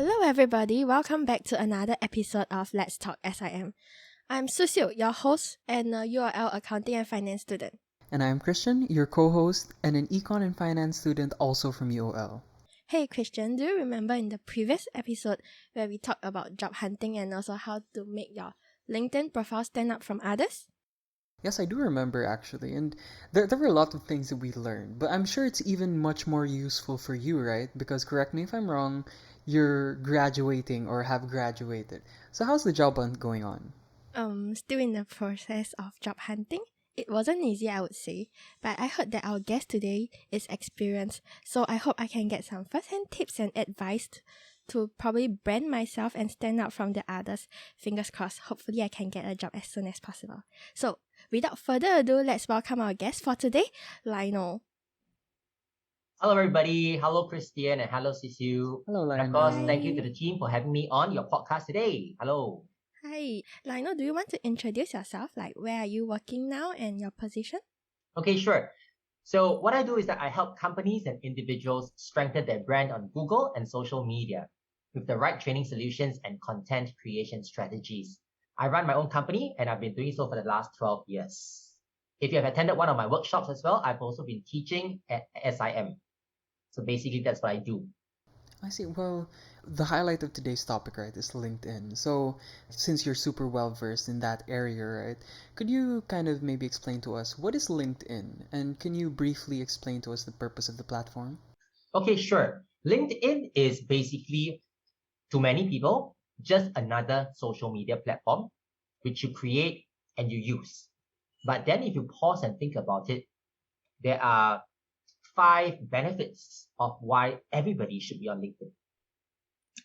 Hello, everybody. Welcome back to another episode of Let's Talk SIM. I'm Susil, your host and a URL accounting and finance student. And I'm Christian, your co-host and an econ and finance student also from UOL. Hey, Christian, do you remember in the previous episode where we talked about job hunting and also how to make your LinkedIn profile stand out from others? Yes, I do remember actually, and there were a lot of things that we learned, but I'm sure it's even much more useful for you, right? Because correct me if I'm wrong, you're graduating or have graduated. So how's the job hunt going on? Still in the process of job hunting. It wasn't easy, I would say, but I heard that our guest today is experienced, so I hope I can get some first-hand tips and advice to probably brand myself and stand out from the others. Fingers crossed, hopefully I can get a job as soon as possible. So, without further ado, let's welcome our guest for today, Lionel. Hello, everybody. Hello, Christian, and hello, Sisu. Hello, And of Lionel. course, thank you to the team for having me on your podcast today. Hello. Hi, Lionel, do you want to introduce yourself? Like, where are you working now and your position? Okay, sure. So what I do is that I help companies and individuals strengthen their brand on Google and social media with the right training solutions and content creation strategies. I run my own company and I've been doing so for the last 12 years. If you have attended one of my workshops as well, I've also been teaching at SIM. So basically, that's what I do. I see. Well, the highlight of today's topic, right, is LinkedIn. So, since you're super well versed in that area, right, could you kind of maybe explain to us what is LinkedIn? And can you briefly explain to us the purpose of the platform? Okay, sure. LinkedIn is basically, to many people, just another social media platform which you create and you use. But then if you pause and think about it, there are 5 benefits of why everybody should be on LinkedIn.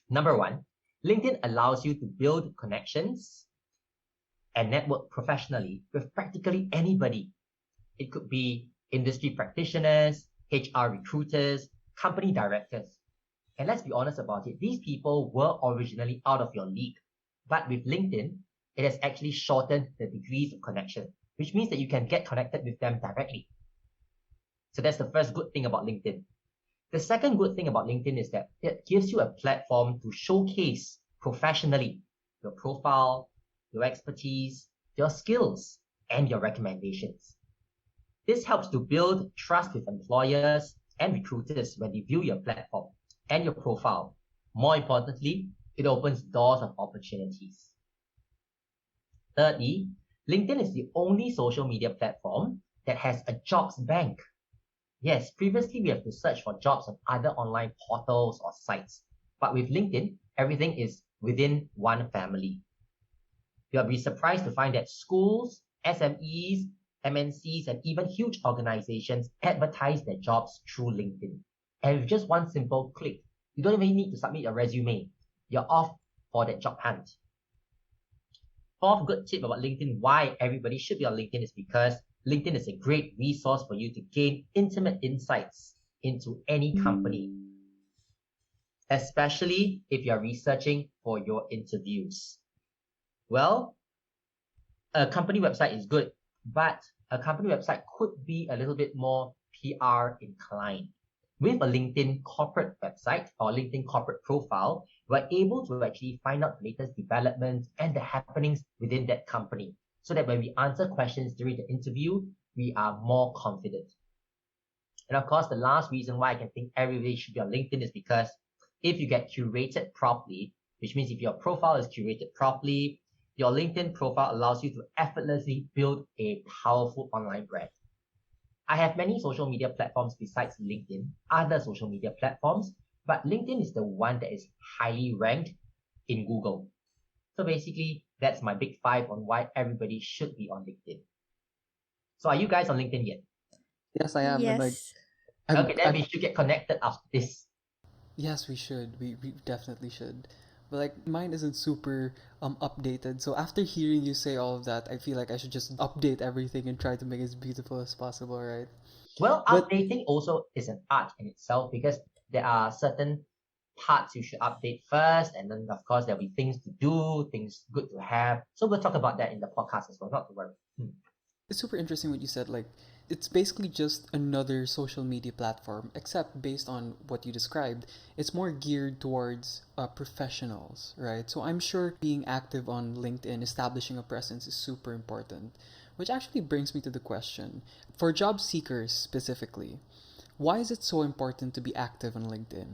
Number 1, LinkedIn allows you to build connections and network professionally with practically anybody. It could be industry practitioners, HR recruiters, company directors. And let's be honest about it, these people were originally out of your league. But with LinkedIn, it has actually shortened the degrees of connection, which means that you can get connected with them directly. So that's the first good thing about LinkedIn. The second good thing about LinkedIn is that it gives you a platform to showcase professionally your profile, your expertise, your skills, and your recommendations. This helps to build trust with employers and recruiters when they view your platform and your profile. More importantly, it opens doors of opportunities. Thirdly, LinkedIn is the only social media platform that has a jobs bank. Yes, previously we have to search for jobs on other online portals or sites. But with LinkedIn, everything is within one family. You'll be surprised to find that schools, SMEs, MNCs, and even huge organizations advertise their jobs through LinkedIn. And with just one simple click, you don't even need to submit your resume. You're off for that job hunt. Fourth good tip about LinkedIn, why everybody should be on LinkedIn, is because LinkedIn is a great resource for you to gain intimate insights into any company, especially if you're researching for your interviews. Well, a company website is good, but a company website could be a little bit more PR inclined. With a LinkedIn corporate website or LinkedIn corporate profile, we're able to actually find out the latest developments and the happenings within that company, so that when we answer questions during the interview, we are more confident. And of course, the last reason why I can think everybody should be on LinkedIn is because if you get curated properly, which means if your profile is curated properly, your LinkedIn profile allows you to effortlessly build a powerful online brand. I have many social media platforms besides LinkedIn, other social media platforms, but LinkedIn is the one that is highly ranked in Google. So basically, that's my big 5 on why everybody should be on LinkedIn. So are you guys on LinkedIn yet? Yes, I am. And Yes. Okay, then we should get connected after this. Yes, we should. We definitely should. But like mine isn't super updated. So after hearing you say all of that, I feel like I should just update everything and try to make it as beautiful as possible, right? Well, But updating also is an art in itself because there are certain parts you should update first, and then of course there'll be things to do, things good to have. So we'll talk about that in the podcast as well, not to worry. It's super interesting what you said. Like, it's basically just another social media platform, except based on what you described, it's more geared towards professionals, right? So I'm sure being active on LinkedIn, establishing a presence is super important. Which actually brings me to the question for job seekers specifically, why is it so important to be active on LinkedIn?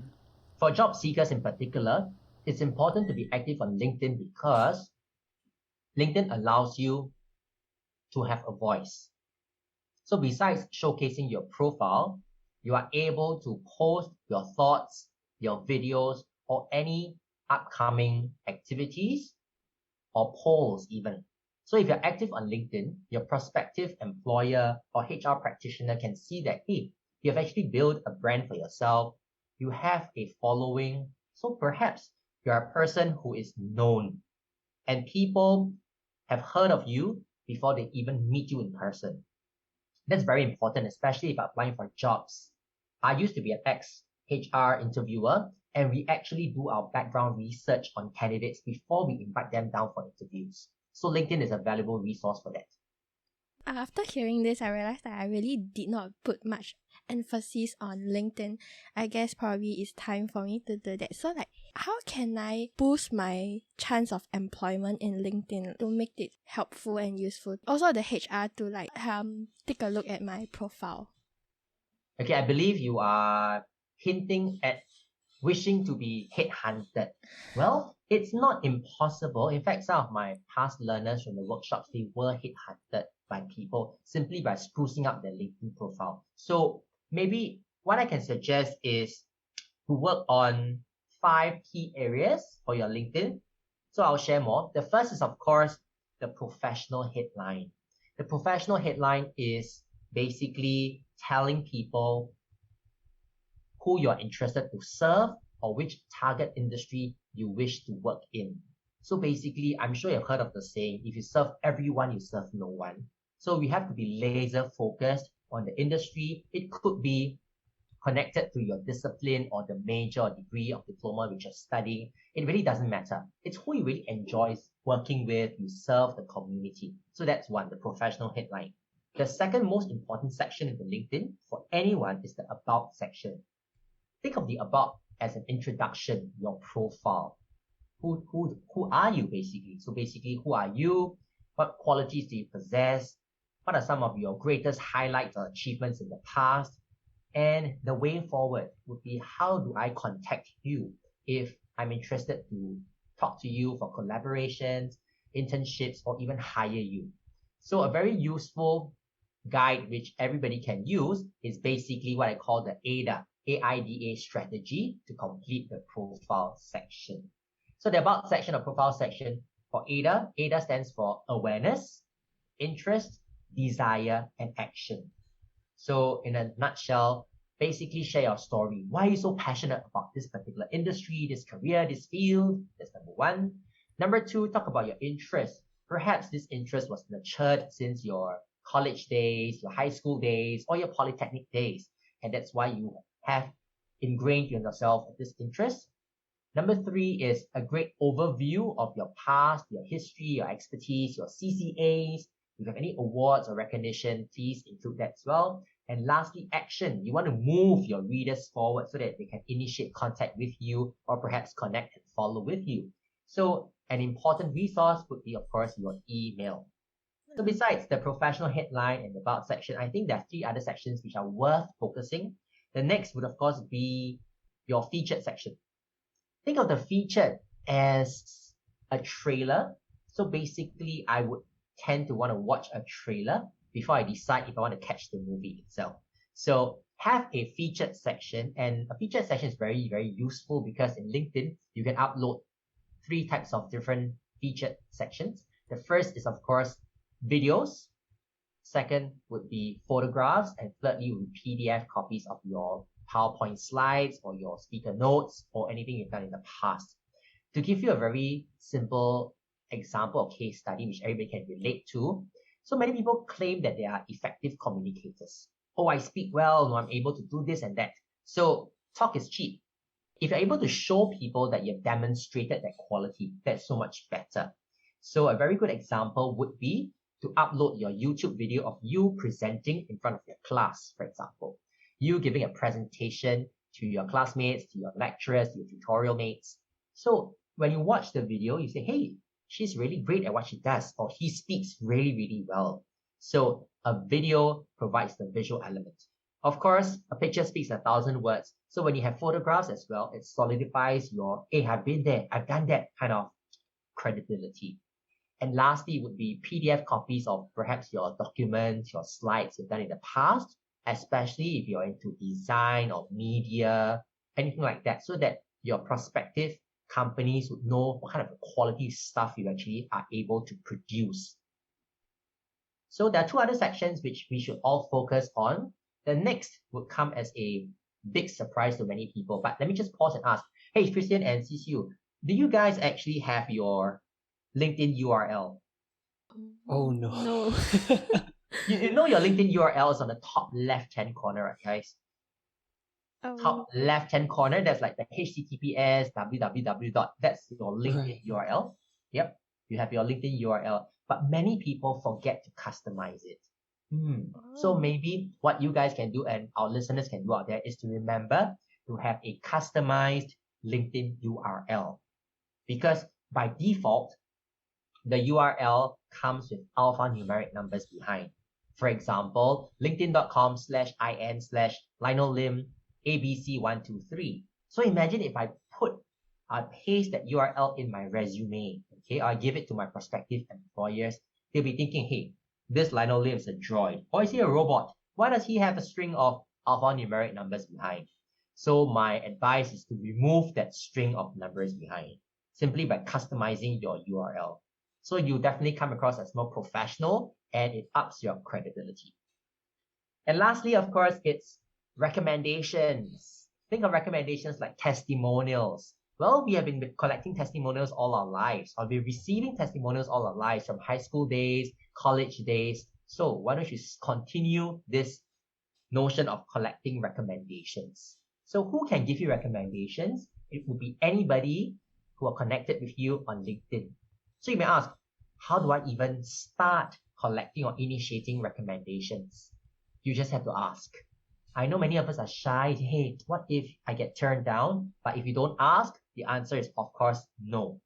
For job seekers in particular, it's important to be active on LinkedIn because LinkedIn allows you to have a voice. So besides showcasing your profile, you are able to post your thoughts, your videos, or any upcoming activities or polls even. So if you're active on LinkedIn, your prospective employer or HR practitioner can see that, hey, you have actually built a brand for yourself. You have a following. So perhaps you're a person who is known and people have heard of you before they even meet you in person. That's very important, especially if applying for jobs. I used to be an ex-HR interviewer, and we actually do our background research on candidates before we invite them down for interviews. So LinkedIn is a valuable resource for that. After hearing this, I realized that I really did not put much emphasis on LinkedIn. I guess probably it's time for me to do that. So like, how can I boost my chance of employment in LinkedIn to make it helpful and useful? Also the HR to like take a look at my profile. Okay, I believe you are hinting at wishing to be headhunted. Well, it's not impossible. In fact, some of my past learners from the workshops, they were headhunted by people simply by sprucing up their LinkedIn profile. So maybe what I can suggest is to work on 5 key areas for your LinkedIn. So I'll share more. The first is, of course, the professional headline. The professional headline is basically telling people who you're interested to serve or which target industry you wish to work in. So basically, I'm sure you've heard of the saying, if you serve everyone, you serve no one. So we have to be laser focused on the industry. It could be connected to your discipline or the major or degree of diploma which you're studying. It really doesn't matter. It's who you really enjoy working with. You serve the community. So that's one, the professional headline. The second most important section in the LinkedIn for anyone is the about section. Think of the about as an introduction, your profile. Who are you basically? So basically, who are you? What qualities do you possess? What are some of your greatest highlights or achievements in the past? And the way forward would be, how do I contact you if I'm interested to talk to you for collaborations, internships, or even hire you? So a very useful guide which everybody can use is basically what I call the AIDA strategy to complete the profile section. So the about section or profile section for AIDA stands for awareness, interest, desire, and action. So in a nutshell, basically share your story. Why are you so passionate about this particular industry, this career, this field? That's number one. Number two, talk about your interest. Perhaps this interest was nurtured since your college days, your high school days, or your polytechnic days. And that's why you have ingrained in yourself this interest. Number three is a great overview of your past, your history, your expertise, your CCAs. If you have any awards or recognition, please include that as well. And lastly, action. You want to move your readers forward so that they can initiate contact with you or perhaps connect and follow with you. So an important resource would be, of course, your email. So besides the professional headline and the about section, I think there are 3 other sections which are worth focusing. The next would, of course, be your featured section. Think of the featured as a trailer. So basically, I would tend to want to watch a trailer before I decide if I want to catch the movie itself. So have a featured section, and a featured section is very, very useful because in LinkedIn, you can upload 3 types of different featured sections. The first is, of course, videos. Second would be photographs, and thirdly would be PDF copies of your PowerPoint slides or your speaker notes or anything you've done in the past. To give you a very simple example or case study which everybody can relate to, so many people claim that they are effective communicators. Oh, I speak well, no, I'm able to do this and that. So talk is cheap. If you're able to show people that you've demonstrated that quality, that's so much better. So a very good example would be to upload your YouTube video of you presenting in front of your class, for example. You giving a presentation to your classmates, to your lecturers, to your tutorial mates. So when you watch the video, you say, hey, she's really great at what she does, or he speaks really, really well. So a video provides the visual element. Of course, a picture speaks 1,000 words. So when you have photographs as well, it solidifies your, hey, I've been there, I've done that kind of credibility. And lastly would be PDF copies of perhaps your documents, your slides you've done in the past, especially if you're into design or media, anything like that, so that your prospective companies would know what kind of quality stuff you actually are able to produce. So there are two other sections which we should all focus on. The next would come as a big surprise to many people, but let me just pause and ask, hey, Christian and CCU, do you guys actually have your LinkedIn URL? Oh no. No. You know your LinkedIn URL is on the top left-hand corner, right, guys? Top left-hand corner, that's like the HTTPS, www. That's your LinkedIn URL. Yep, you have your LinkedIn URL, but many people forget to customize it. So maybe what you guys can do and our listeners can do out there is to remember to have a customized LinkedIn URL, because by default, the URL comes with alphanumeric numbers behind. For example, linkedin.com/in/Lionel Lim ABC123. So imagine if I paste that URL in my resume, okay, I give it to my prospective employers, they'll be thinking, hey, this Lionel Lim is a droid, or is he a robot? Why does he have a string of alphanumeric numbers behind? So my advice is to remove that string of numbers behind, simply by customizing your URL. So you definitely come across as more professional and it ups your credibility. And lastly, of course, it's recommendations. Think of recommendations like testimonials. Well, we have been collecting testimonials all our lives. I'll be receiving testimonials all our lives from high school days, college days. So why don't you continue this notion of collecting recommendations? So who can give you recommendations? It would be anybody who are connected with you on LinkedIn. So you may ask, how do I even start collecting or initiating recommendations? You just have to ask. I know many of us are shy. Hey, what if I get turned down? But if you don't ask, the answer is, of course, no.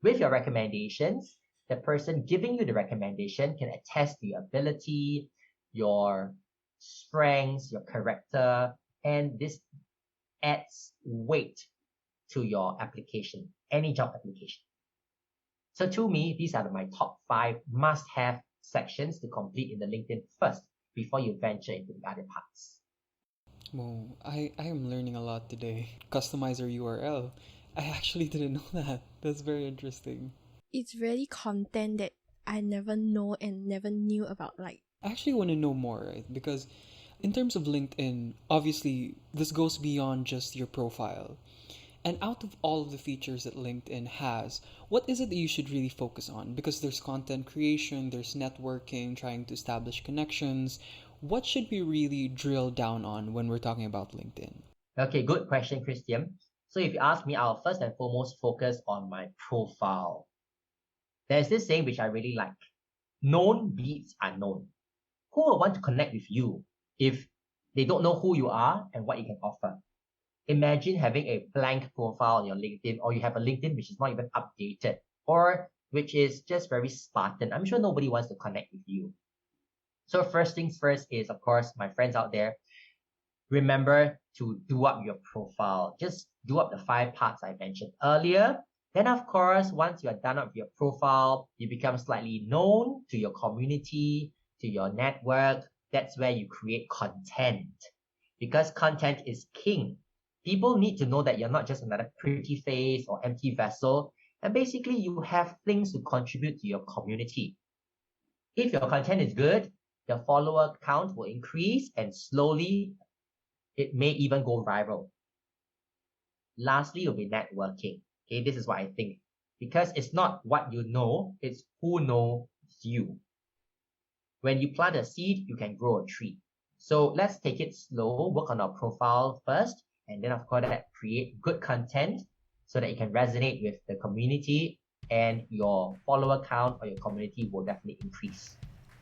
With your recommendations, the person giving you the recommendation can attest to your ability, your strengths, your character, and this adds weight to your application, any job application. So to me, these are my top 5 must-have sections to complete in the LinkedIn first before you venture into the other parts. Well, I am learning a lot today. Customize your URL. I actually didn't know that. That's very interesting. It's really content that I never know and never knew about. Like, I actually want to know more, right? Because in terms of LinkedIn, obviously, this goes beyond just your profile. And out of all of the features that LinkedIn has, what is it that you should really focus on? Because there's content creation, there's networking, trying to establish connections. What should we really drill down on when we're talking about LinkedIn? Okay, good question, Christian. So if you ask me, I'll first and foremost focus on my profile. There's this saying which I really like. Known beats unknown. Who will want to connect with you if they don't know who you are and what you can offer? Imagine having a blank profile on your LinkedIn, or you have a LinkedIn which is not even updated, or which is just very Spartan. I'm sure nobody wants to connect with you. So first things first is, of course, my friends out there, remember to do up your profile. Just do up the 5 parts I mentioned earlier. Then, of course, once you are done up with your profile, you become slightly known to your community, to your network. That's where you create content, because content is king. People need to know that you're not just another pretty face or empty vessel, and basically you have things to contribute to your community. If your content is good, the follower count will increase, and slowly it may even go viral. Lastly, will be networking. Okay, this is what I think. Because it's not what you know, it's who knows you. When you plant a seed, you can grow a tree. So let's take it slow, work on our profile first, and then of course create good content so that it can resonate with the community and your follower count or your community will definitely increase.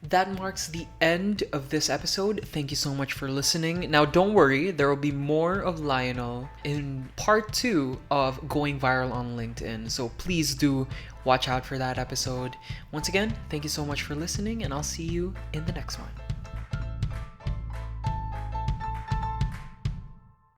That marks the end of this episode. Thank you so much for listening. Now, don't worry, there will be more of Lionel in part 2 of Going Viral on LinkedIn. So please do watch out for that episode. Once again, thank you so much for listening, and I'll see you in the next one.